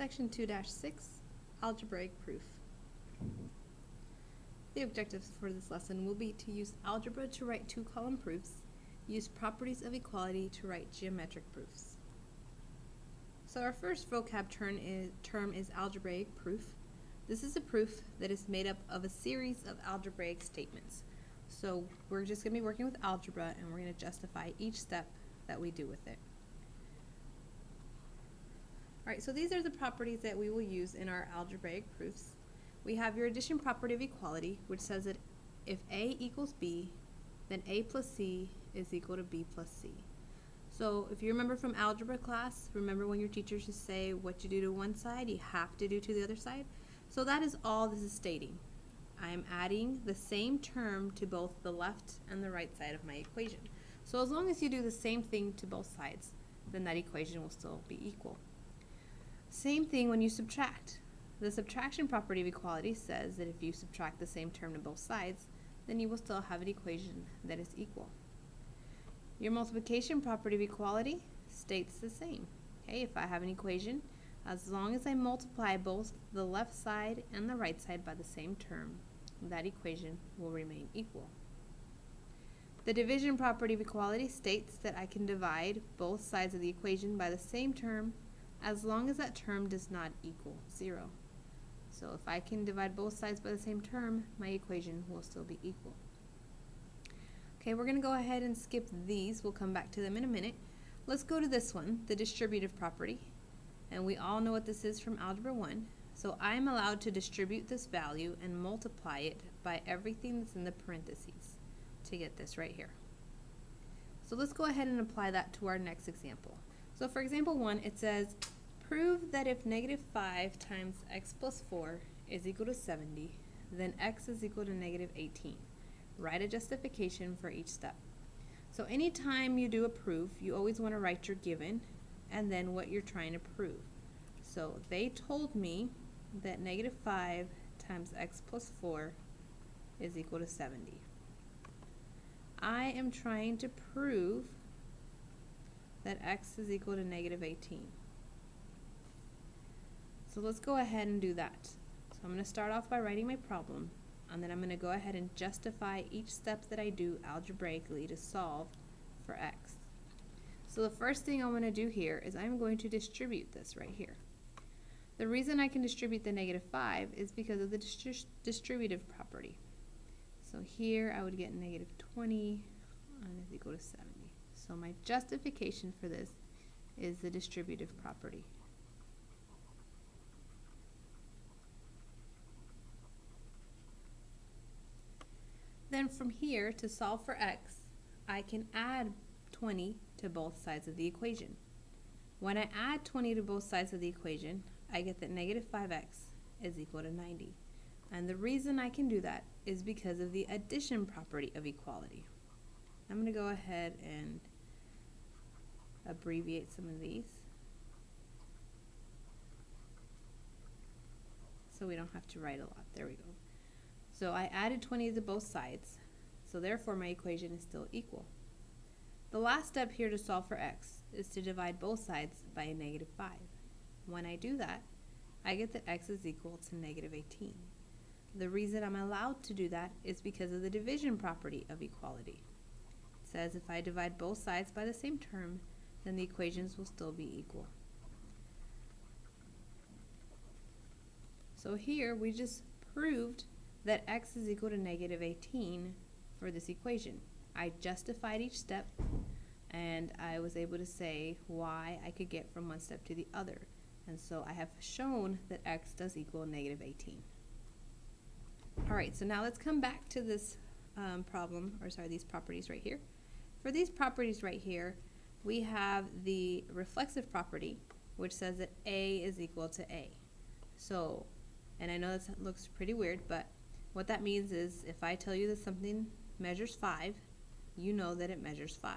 Section 2-6, Algebraic Proof. The objectives for this lesson will be to use algebra to write two-column proofs, use properties of equality to write geometric proofs. So our first vocab term is algebraic proof. This is a proof that is made up of a series of algebraic statements. So we're just going to be working with algebra, and we're going to justify each step that we do with it. Alright, so these are the properties that we will use in our algebraic proofs. We have your addition property of equality, which says that if A equals B, then A plus C is equal to B plus C. So if you remember from algebra class, remember when your teachers just say what you do to one side, you have to do to the other side? So that is all this is stating. I am adding the same term to both the left and the right side of my equation. So as long as you do the same thing to both sides, then that equation will still be equal. Same thing when you subtract. The subtraction property of equality says that if you subtract the same term to both sides, then you will still have an equation that is equal. Your multiplication property of equality states the same. Okay, if I have an equation, as long as I multiply both the left side and the right side by the same term, that equation will remain equal. The division property of equality states that I can divide both sides of the equation by the same term as long as that term does not equal 0. So if I can divide both sides by the same term, my equation will still be equal. Okay, we're going to go ahead and skip these. We'll come back to them in a minute. Let's go to this one, the distributive property. And we all know what this is from Algebra 1. So I'm allowed to distribute this value and multiply it by everything that's in the parentheses to get this right here. So let's go ahead and apply that to our next example. So for example 1, it says, prove that if negative 5 times x plus 4 is equal to 70, then x is equal to negative 18. Write a justification for each step. So anytime you do a proof, you always want to write your given and then what you're trying to prove. So they told me that negative 5 times x plus 4 is equal to 70. I am trying to prove that x is equal to negative 18. So let's go ahead and do that. So I'm going to start off by writing my problem, and then I'm going to go ahead and justify each step that I do algebraically to solve for x. So the first thing I'm going to do here is I'm going to distribute this right here. The reason I can distribute the negative 5 is because of the distributive property. So here I would get negative 20 and is equal to 70. So my justification for this is the distributive property. Then from here, to solve for x, I can add 20 to both sides of the equation. When I add 20 to both sides of the equation, I get that negative 5x is equal to 90. And the reason I can do that is because of the addition property of equality. I'm going to go ahead and abbreviate some of these so we don't have to write a lot. There we go. So I added 20 to both sides, so therefore my equation is still equal. The last step here to solve for x is to divide both sides by a negative 5. When I do that, I get that x is equal to negative 18. The reason I'm allowed to do that is because of the division property of equality. It says if I divide both sides by the same term, then the equations will still be equal. So here we just proved that x is equal to negative 18 for this equation. I justified each step, and I was able to say why I could get from one step to the other. And so I have shown that x does equal negative 18. Alright, so now let's come back to this these properties right here. For these properties right here, we have the reflexive property, which says that A is equal to A. So, and I know that looks pretty weird, but what that means is if I tell you that something measures 5, you know that it measures 5.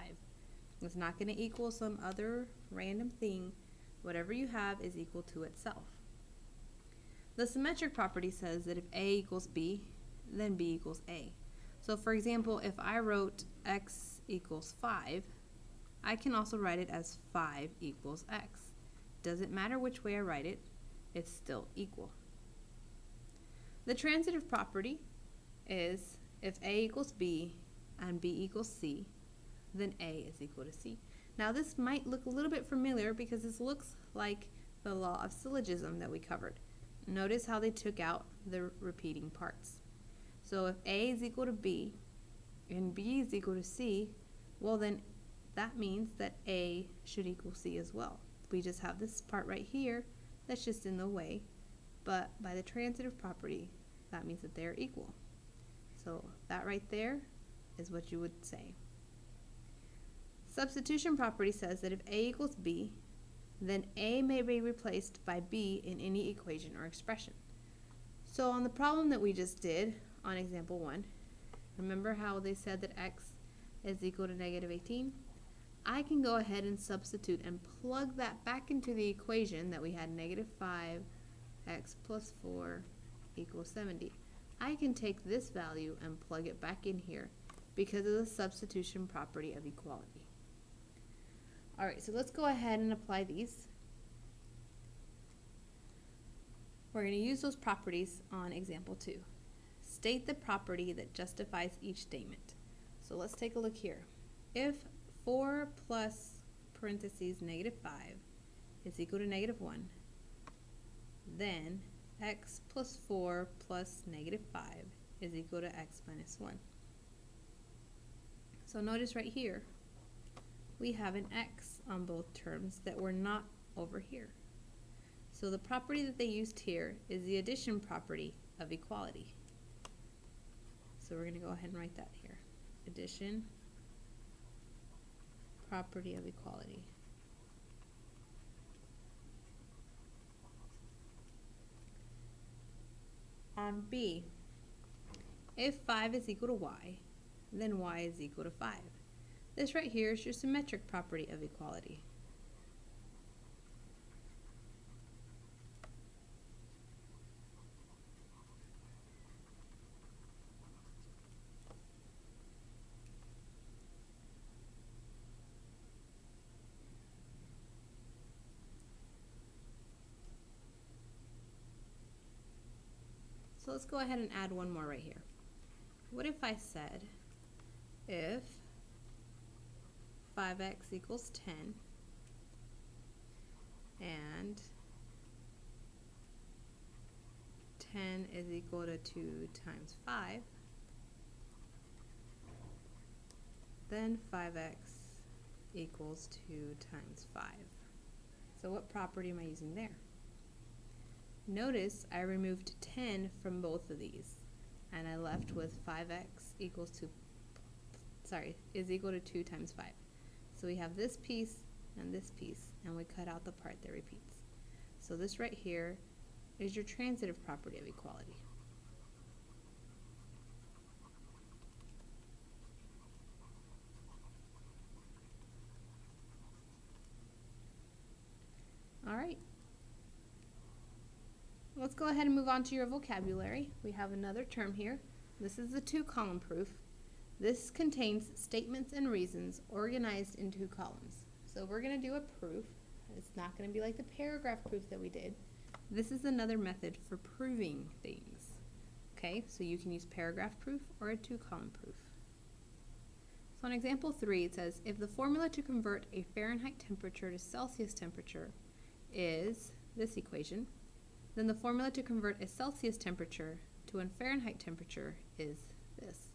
It's not going to equal some other random thing. Whatever you have is equal to itself. The symmetric property says that if A equals B, then B equals A. So for example, if I wrote x equals 5, I can also write it as 5 equals x. Doesn't matter which way I write it, it's still equal. The transitive property is if A equals B and B equals C, then A is equal to C. Now this might look a little bit familiar because this looks like the law of syllogism that we covered. Notice how they took out the repeating parts. So if A is equal to B and B is equal to C, well then that means that A should equal C as well. We just have this part right here that's just in the way, but by the transitive property, that means that they're equal. So that right there is what you would say. Substitution property says that if A equals B, then A may be replaced by B in any equation or expression. So on the problem that we just did on example 1, remember how they said that x is equal to negative 18? I can go ahead and substitute and plug that back into the equation that we had negative 5x plus 4 equals 70. I can take this value and plug it back in here because of the substitution property of equality. Alright, so let's go ahead and apply these. We're going to use those properties on example 2. State the property that justifies each statement. So let's take a look here. If 4 plus parentheses negative 5 is equal to negative 1, then x plus 4 plus negative 5 is equal to x minus 1. So notice right here, we have an x on both terms that were not over here. So the property that they used here is the addition property of equality. So we're going to go ahead and write that here. Addition property of equality. On B, if 5 is equal to y, then y is equal to 5. This right here is your symmetric property of equality. So let's go ahead and add one more right here. What if I said if 5x equals 10 and 10 is equal to 2 times 5, then 5x equals 2 times 5. So what property am I using there? Notice I removed 10 from both of these, and I left with 5x equals to, is equal to 2 times 5. So we have this piece, and we cut out the part that repeats. So this right here is your transitive property of equality. All right. Let's go ahead and move on to your vocabulary. We have another term here. This is the two-column proof. This contains statements and reasons organized in 2 columns. So we're going to do a proof. It's not going to be like the paragraph proof that we did. This is another method for proving things. Okay, so you can use paragraph proof or a 2-column proof. So on example 3, it says, if the formula to convert a Fahrenheit temperature to Celsius temperature is this equation, then the formula to convert a Celsius temperature to a Fahrenheit temperature is this.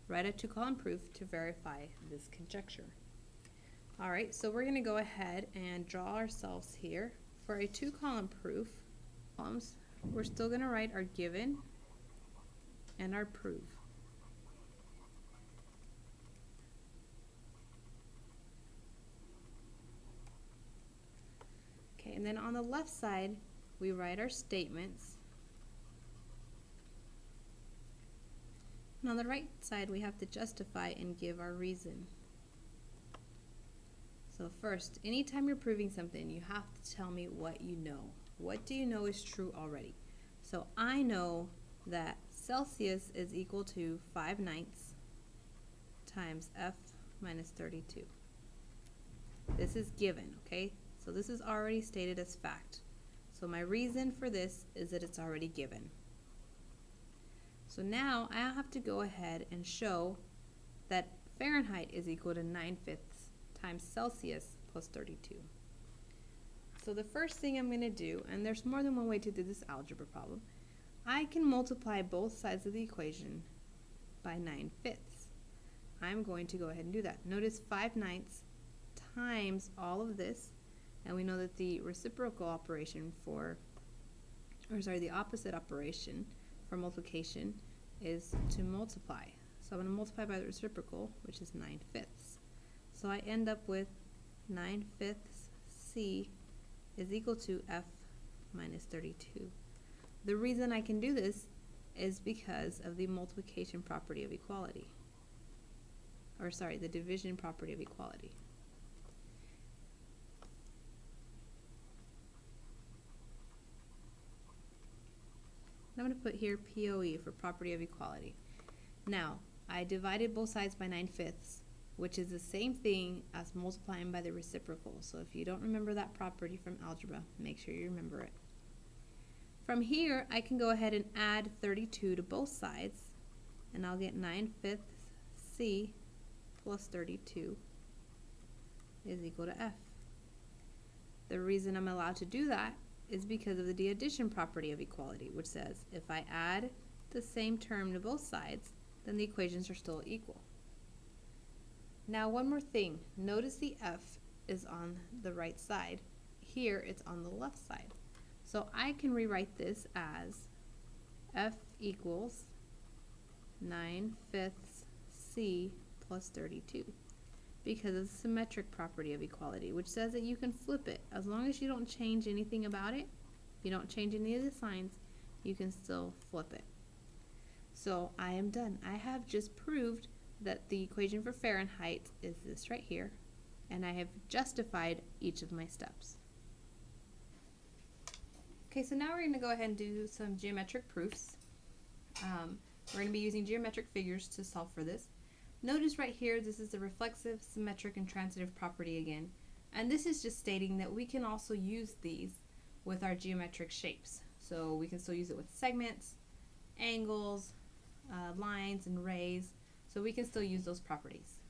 Write a 2-column proof to verify this conjecture. Alright, so we're going to go ahead and draw ourselves here. For a 2-column proof, we're still going to write our given and our proof. Okay, and then on the left side, we write our statements. And on the right side, we have to justify and give our reason. So first, anytime you're proving something, you have to tell me what you know. What do you know is true already? So I know that Celsius is equal to 5/9 times F minus 32. This is given, okay? So this is already stated as fact. So So my reason for this is that it's already given. So now I have to go ahead and show that Fahrenheit is equal to 9/5 times Celsius plus 32. So the first thing I'm going to do, and there's more than one way to do this algebra problem, I can multiply both sides of the equation by 9/5. I'm going to go ahead and do that. Notice 5/9 times all of this, and we know that the reciprocal operation the opposite operation for multiplication is to multiply. So I'm going to multiply by the reciprocal, which is 9/5. So I end up with 9/5 C is equal to F minus 32. The reason I can do this is because of the multiplication property of equality. Or sorry, the division property of equality. I'm going to put here POE for property of equality. Now, I divided both sides by 9/5, which is the same thing as multiplying by the reciprocal. So if you don't remember that property from algebra, make sure you remember it. From here, I can go ahead and add 32 to both sides, and I'll get 9/5 C plus 32 is equal to F. The reason I'm allowed to do that is because of the addition property of equality, which says if I add the same term to both sides, then the equations are still equal. Now one more thing, notice the F is on the right side. Here it's on the left side. So I can rewrite this as F equals 9/5 C plus 32 because of the symmetric property of equality, which says that you can flip it. As long as you don't change anything about it, you don't change any of the signs, you can still flip it. So I am done. I have just proved that the equation for Fahrenheit is this right here, and I have justified each of my steps. Okay, so now we're going to go ahead and do some geometric proofs. We're going to be using geometric figures to solve for this. Notice right here, this is the reflexive, symmetric, and transitive property again. And this is just stating that we can also use these with our geometric shapes. So we can still use it with segments, angles, lines, and rays. So we can still use those properties.